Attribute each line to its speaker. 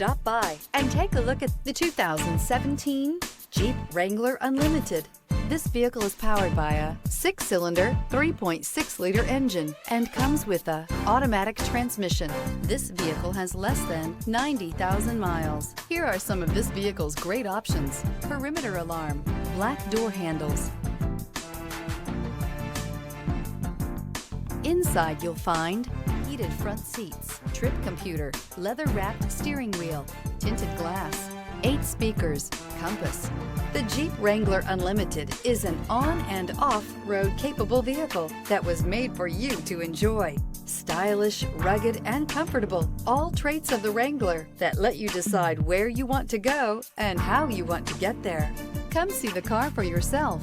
Speaker 1: Stop by and take a look at the 2017 Jeep Wrangler Unlimited. This vehicle is powered by a 6-cylinder, 3.6-liter engine and comes with a automatic transmission. This vehicle has less than 90,000 miles. Here are some of this vehicle's great options: perimeter alarm, black door handles. Inside you'll find heated front seats, trip computer, leather-wrapped steering wheel, tinted glass, 8 speakers, compass. The Jeep Wrangler Unlimited is an on- and off-road capable vehicle that was made for you to enjoy. Stylish, rugged, and comfortable, all traits of the Wrangler that let you decide where you want to go and how you want to get there. Come see the car for yourself.